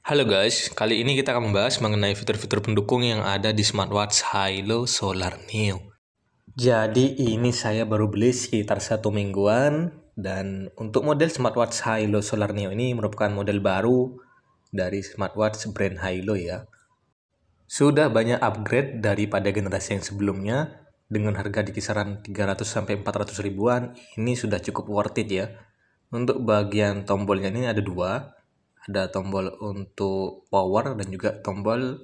Halo guys, kali ini kita akan membahas mengenai fitur-fitur pendukung yang ada di smartwatch Hilo Solar Neo. Jadi ini saya baru beli sekitar 1 mingguan, dan untuk model smartwatch Hilo Solar Neo ini merupakan model baru dari smartwatch brand Hilo ya. Sudah banyak upgrade daripada generasi yang sebelumnya, dengan harga di kisaran 300-400 ribuan, ini sudah cukup worth it ya. Untuk bagian tombolnya ini ada dua. Ada tombol untuk power dan juga tombol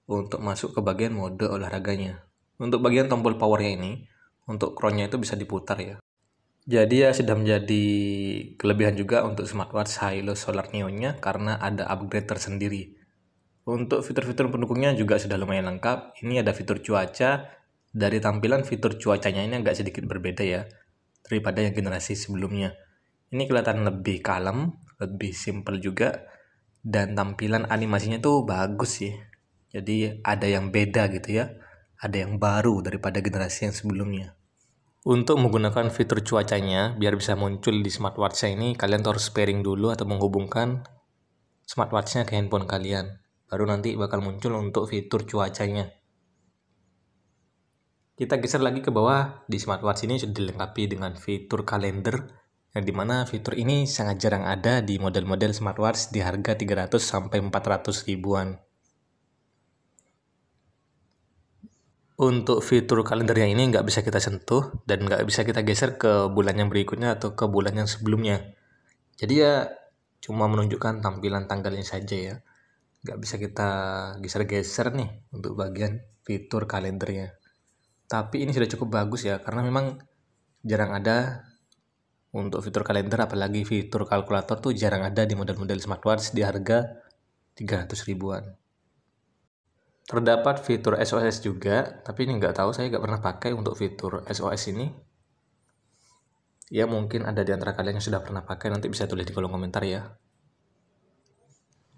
untuk masuk ke bagian mode olahraganya. Untuk bagian tombol powernya ini, untuk crownnya itu bisa diputar ya. Jadi ya sudah menjadi kelebihan juga untuk smartwatch Hilo Solar Neo-nya karena ada upgrade tersendiri. Untuk fitur-fitur pendukungnya juga sudah lumayan lengkap. Ini ada fitur cuaca. Dari tampilan fitur cuacanya ini agak sedikit berbeda ya daripada yang generasi sebelumnya. Ini kelihatan lebih kalem, lebih simple juga, dan tampilan animasinya tuh bagus sih. Jadi ada yang beda gitu ya, ada yang baru daripada generasi yang sebelumnya. Untuk menggunakan fitur cuacanya biar bisa muncul di smartwatch ini, kalian tuh harus pairing dulu atau menghubungkan smartwatchnya ke handphone kalian. Baru nanti bakal muncul untuk fitur cuacanya. Kita geser lagi ke bawah. Di smartwatch ini sudah dilengkapi dengan fitur kalender, yang dimana fitur ini sangat jarang ada di model-model smartwatch di harga 300-400 ribuan. Untuk fitur kalendernya ini nggak bisa kita sentuh dan nggak bisa kita geser ke bulan yang berikutnya atau ke bulan yang sebelumnya. Jadi ya cuma menunjukkan tampilan tanggalnya saja ya. Nggak bisa kita geser-geser nih untuk bagian fitur kalendernya. Tapi ini sudah cukup bagus ya, karena memang jarang ada untuk fitur kalender, apalagi fitur kalkulator tuh jarang ada di model-model smartwatch di harga 300 ribuan. Terdapat fitur SOS juga, tapi ini nggak tahu, saya nggak pernah pakai untuk fitur SOS ini. Ya mungkin ada di antara kalian yang sudah pernah pakai, nanti bisa tulis di kolom komentar ya.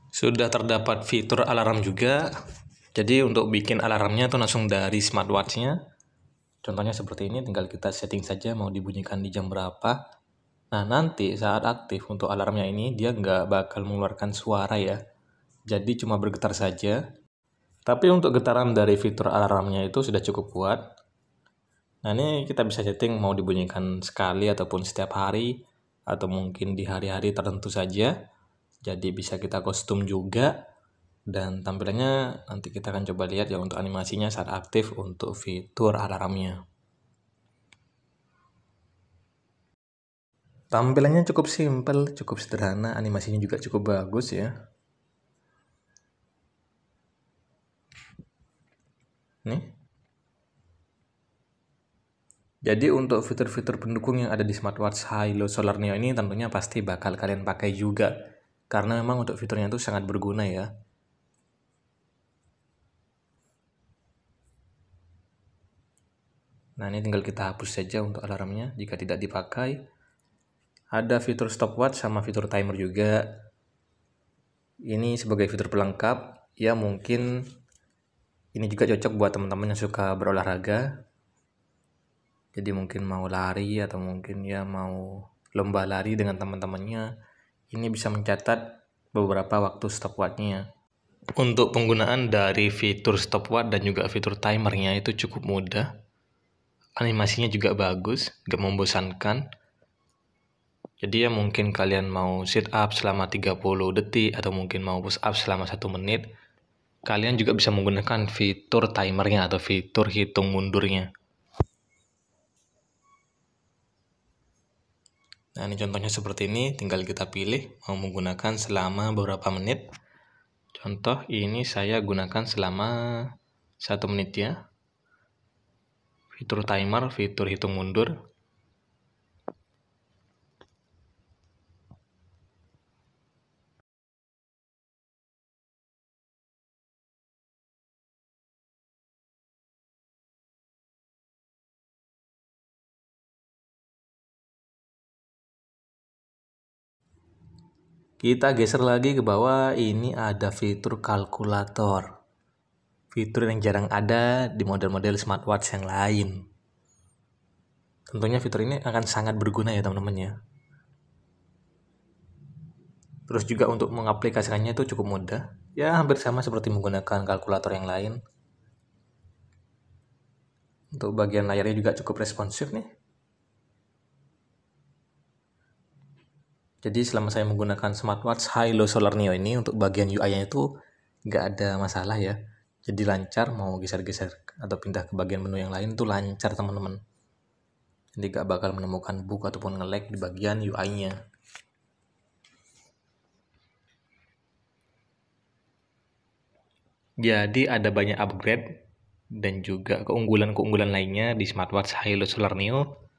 Sudah terdapat fitur alarm juga, jadi untuk bikin alarmnya tuh langsung dari smartwatchnya. Contohnya seperti ini, tinggal kita setting saja mau dibunyikan di jam berapa. Nah, nanti saat aktif untuk alarmnya ini, dia nggak bakal mengeluarkan suara ya. Jadi cuma bergetar saja. Tapi untuk getaran dari fitur alarmnya itu sudah cukup kuat. Nah, ini kita bisa setting mau dibunyikan sekali ataupun setiap hari, atau mungkin di hari-hari tertentu saja. Jadi bisa kita kostum juga. Dan tampilannya nanti kita akan coba lihat ya untuk animasinya saat aktif untuk fitur alarmnya. Tampilannya cukup simple, cukup sederhana, animasinya juga cukup bagus ya. Nih. Jadi untuk fitur-fitur pendukung yang ada di smartwatch Hilo Solar Neo ini tentunya pasti bakal kalian pakai juga. Karena memang untuk fiturnya itu sangat berguna ya. Nah, ini tinggal kita hapus saja untuk alarmnya jika tidak dipakai. Ada fitur stopwatch sama fitur timer juga. Ini sebagai fitur pelengkap, ya mungkin ini juga cocok buat teman-teman yang suka berolahraga. Jadi mungkin mau lari atau mungkin ya mau lomba lari dengan teman-temannya. Ini bisa mencatat beberapa waktu stopwatchnya. Untuk penggunaan dari fitur stopwatch dan juga fitur timernya itu cukup mudah. Animasinya juga bagus, gak membosankan. Jadi ya mungkin kalian mau sit up selama 30 detik atau mungkin mau push up selama 1 menit, kalian juga bisa menggunakan fitur timernya atau fitur hitung mundurnya. Nah, ini contohnya seperti ini, tinggal kita pilih mau menggunakan selama beberapa menit. Contoh ini saya gunakan selama 1 menit ya. Fitur timer, fitur hitung mundur. Kita geser lagi ke bawah, ini ada fitur kalkulator. Fitur yang jarang ada di model-model smartwatch yang lain. Tentunya fitur ini akan sangat berguna ya teman-teman ya. Terus juga untuk mengaplikasikannya itu cukup mudah. Ya hampir sama seperti menggunakan kalkulator yang lain. Untuk bagian layarnya juga cukup responsif nih. Jadi selama saya menggunakan smartwatch Hilo Solar Neo ini, untuk bagian UI-nya itu nggak ada masalah ya. Jadi lancar, mau geser-geser atau pindah ke bagian menu yang lain itu lancar teman-teman. Jadi nggak bakal menemukan bug ataupun nge-lag di bagian UI-nya. Jadi ada banyak upgrade dan juga keunggulan-keunggulan lainnya di smartwatch Hilo Solar Neo.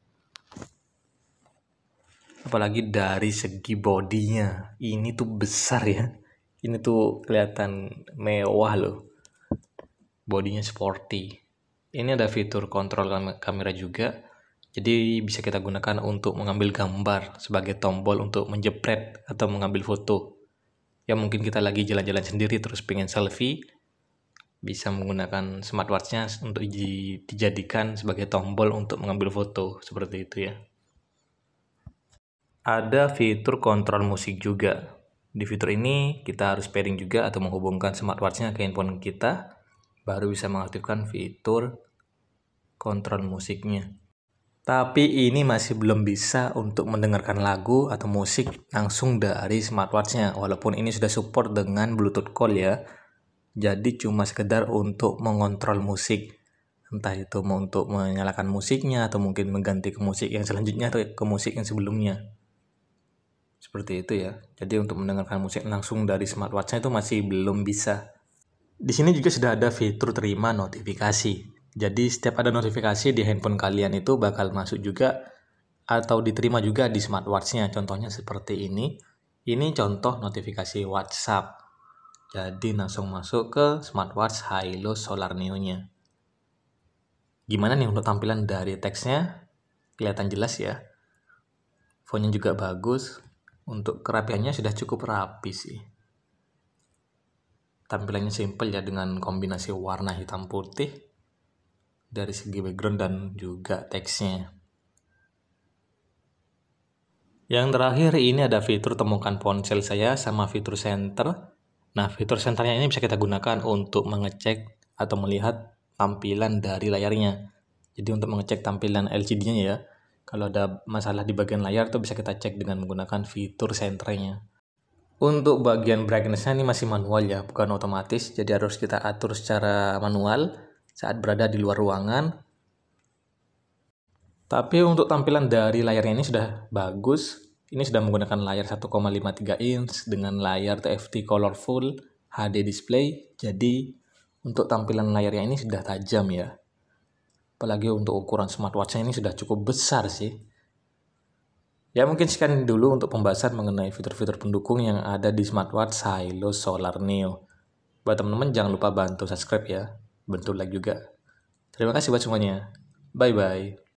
Apalagi dari segi bodinya, ini tuh besar ya. Ini tuh kelihatan mewah loh. Bodinya sporty. Ini ada fitur kontrol kamera juga. Jadi bisa kita gunakan untuk mengambil gambar sebagai tombol untuk menjepret atau mengambil foto. Ya mungkin kita lagi jalan-jalan sendiri terus pengen selfie, bisa menggunakan smartwatch-nya untuk dijadikan sebagai tombol untuk mengambil foto, seperti itu ya. Ada fitur kontrol musik juga. Di fitur ini kita harus pairing juga atau menghubungkan smartwatch-nya ke handphone kita, baru bisa mengaktifkan fitur kontrol musiknya. Tapi ini masih belum bisa untuk mendengarkan lagu atau musik langsung dari smartwatch-nya, walaupun ini sudah support dengan Bluetooth call ya. Jadi cuma sekedar untuk mengontrol musik. Entah itu mau untuk menyalakan musiknya atau mungkin mengganti ke musik yang selanjutnya atau ke musik yang sebelumnya. Seperti itu ya. Jadi untuk mendengarkan musik langsung dari smartwatch-nya itu masih belum bisa. Di sini juga sudah ada fitur terima notifikasi. Jadi setiap ada notifikasi di handphone kalian itu bakal masuk juga atau diterima juga di smartwatch-nya. Contohnya seperti ini. Ini contoh notifikasi WhatsApp. Jadi langsung masuk ke smartwatch Hilo Solar Neo-nya. Gimana nih untuk tampilan dari teksnya? Kelihatan jelas ya. Fontnya juga bagus. Untuk kerapiannya sudah cukup rapi sih. Tampilannya simple ya dengan kombinasi warna hitam putih dari segi background dan juga teksnya. Yang terakhir ini ada fitur temukan ponsel saya sama fitur center. Nah, fitur centernya ini bisa kita gunakan untuk mengecek atau melihat tampilan dari layarnya. Jadi untuk mengecek tampilan LCD-nya ya. Kalau ada masalah di bagian layar tuh bisa kita cek dengan menggunakan fitur senternya. Untuk bagian brightness-nya ini masih manual ya, bukan otomatis. Jadi harus kita atur secara manual saat berada di luar ruangan. Tapi untuk tampilan dari layarnya ini sudah bagus. Ini sudah menggunakan layar 1,53 inch dengan layar TFT Colorful HD display. Jadi untuk tampilan layarnya ini sudah tajam ya. Apalagi untuk ukuran smartwatch-nya ini sudah cukup besar sih. Ya mungkin sekian dulu untuk pembahasan mengenai fitur-fitur pendukung yang ada di smartwatch Hilo Solar Neo. Buat teman-teman jangan lupa bantu subscribe ya, bantu like juga. Terima kasih buat semuanya. Bye-bye.